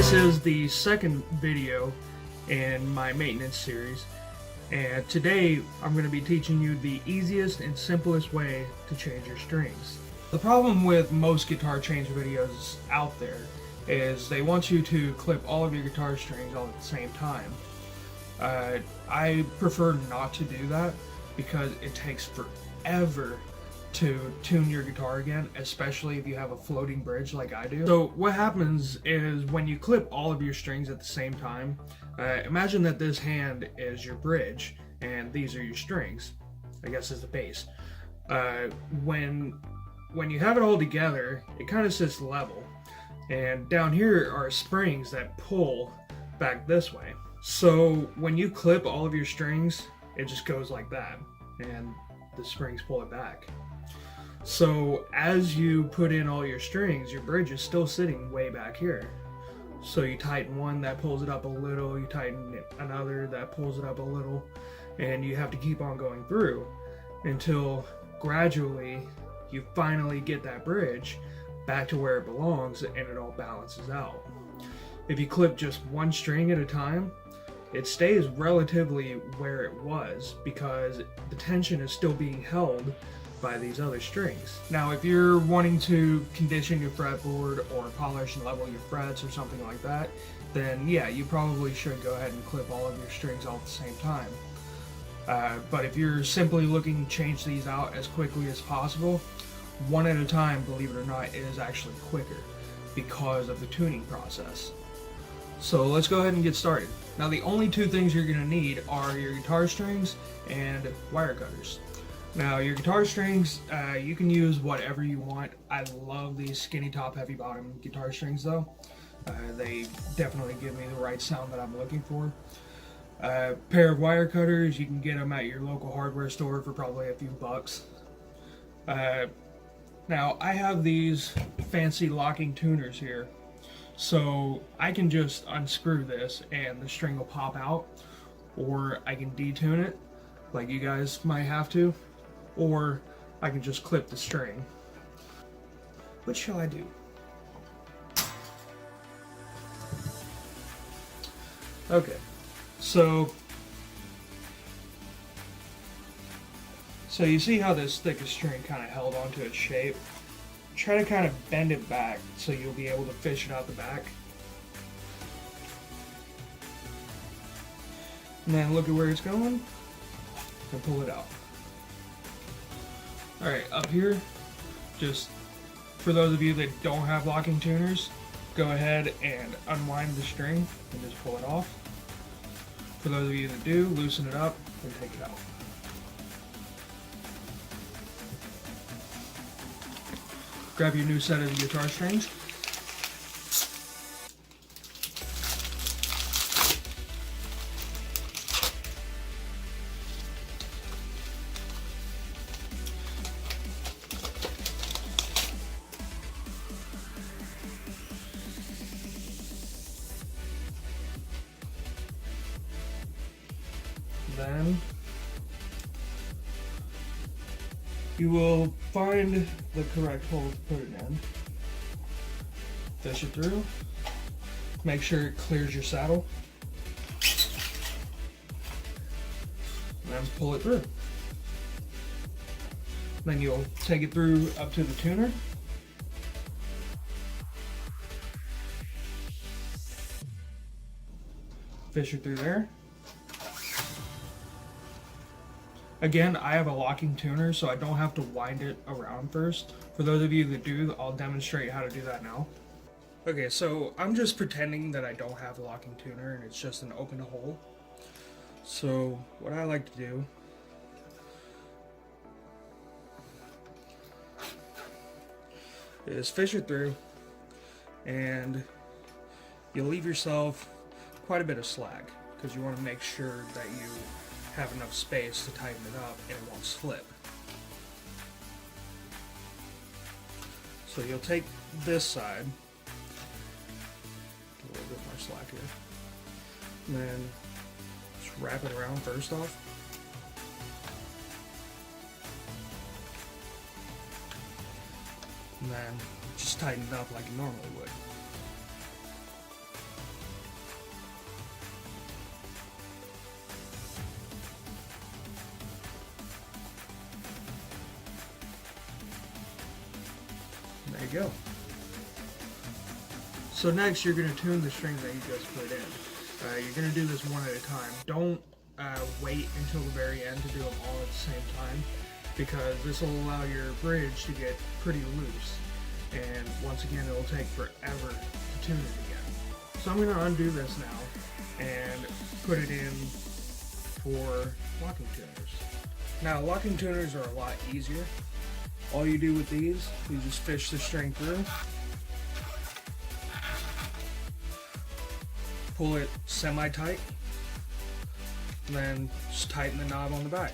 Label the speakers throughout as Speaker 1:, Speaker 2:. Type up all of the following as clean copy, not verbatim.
Speaker 1: This is the second video in my maintenance series, and today I'm going to be teaching you the easiest and simplest way to change your strings. The problem with most guitar change videos out there is they want you to clip all of your guitar strings all at the same time. I prefer not to do that because it takes forever to tune your guitar again, especially if you have a floating bridge like I do. So what happens is when you clip all of your strings at the same time, imagine that this hand is your bridge and these are your strings, I guess is the bass. When you have it all together, it kind of sits level, and down here are springs that pull back this way. So when you clip all of your strings, it just goes like that, and the springs pull it back. So as you put in all your strings, your bridge is still sitting way back here. So you tighten one, that pulls it up a little, you tighten another, that pulls it up a little, and you have to keep on going through until gradually you finally get that bridge back to where it belongs and it all balances out. If you clip just one string at a time, it stays relatively where it was because the tension is still being held by these other strings. Now, if you're wanting to condition your fretboard or polish and level your frets or something like that, then yeah, you probably should go ahead and clip all of your strings all at the same time. But if you're simply looking to change these out as quickly as possible, one at a time, believe it or not, is actually quicker because of the tuning process. So let's go ahead and get started. Now, the only two things you're going to need are your guitar strings and wire cutters. Now, your guitar strings, you can use whatever you want. I love these skinny top, heavy bottom guitar strings though. They definitely give me the right sound that I'm looking for. Pair of wire cutters, you can get them at your local hardware store for probably a few bucks. Now, I have these fancy locking tuners here. So I can just unscrew this and the string will pop out, or I can detune it like you guys might have to, or I can just clip the string. What shall I do? Okay, so you see how this thickest string kind of held onto its shape? Try to kind of bend it back so you'll be able to fish it out the back. And then look at where it's going and pull it out. Alright, up here, just for those of you that don't have locking tuners, go ahead and unwind the string and just pull it off. For those of you that do, loosen it up and take it out. Grab your new set of guitar strings. Then you will find the correct hole to put it in. Fish it through. Make sure it clears your saddle. And then pull it through. Then you'll take it through up to the tuner. Fish it through there. Again, I have a locking tuner, so I don't have to wind it around first. For those of you that do, I'll demonstrate how to do that now. Okay, so I'm just pretending that I don't have a locking tuner and it's just an open hole. So what I like to do is fish it through, and you'll leave yourself quite a bit of slack because you want to make sure that you have enough space to tighten it up and it won't slip. So you'll take this side, a little bit more slack here, and then just wrap it around first off. And then just tighten it up like you normally would. There you go. So next you're going to tune the string that you just put in. You're going to do this one at a time. Don't wait until the very end to do them all at the same time, because this will allow your bridge to get pretty loose. And once again, it'll take forever to tune it again. So I'm going to undo this now and put it in for locking tuners. Now, locking tuners are a lot easier. All you do with these, you just fish the string through, pull it semi-tight, and then just tighten the knob on the back.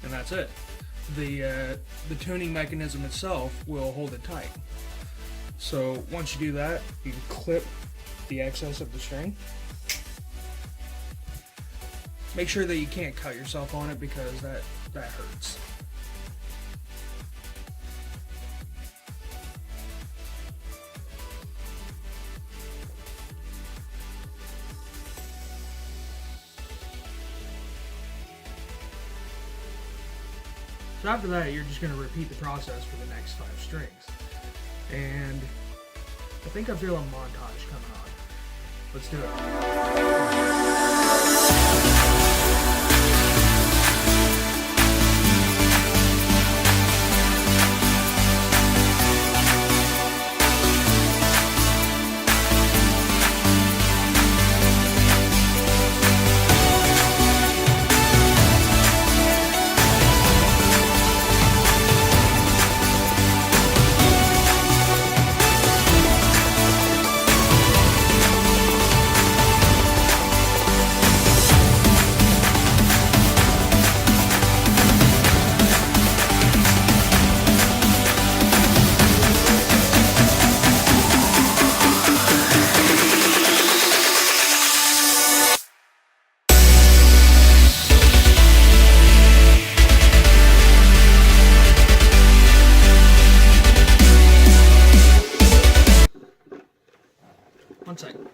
Speaker 1: And that's it. The tuning mechanism itself will hold it tight. So once you do that, you can clip the excess of the string. Make sure that you can't cut yourself on it, because that hurts. So after that, you're just going to repeat the process for the next 5 strings. And I think I feel a montage coming on. Let's do it. One second.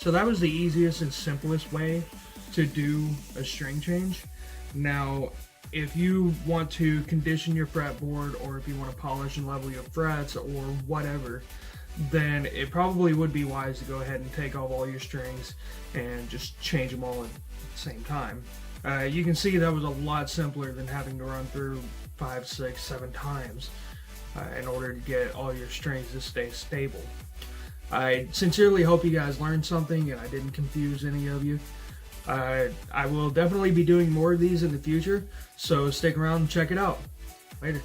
Speaker 1: So that was the easiest and simplest way to do a string change. Now, if you want to condition your fretboard, or if you want to polish and level your frets or whatever, then it probably would be wise to go ahead and take off all your strings and just change them all at the same time. You can see that was a lot simpler than having to run through 5, 6, 7 times in order to get all your strings to stay stable. I sincerely hope you guys learned something and I didn't confuse any of you. I will definitely be doing more of these in the future, so stick around and check it out. Later.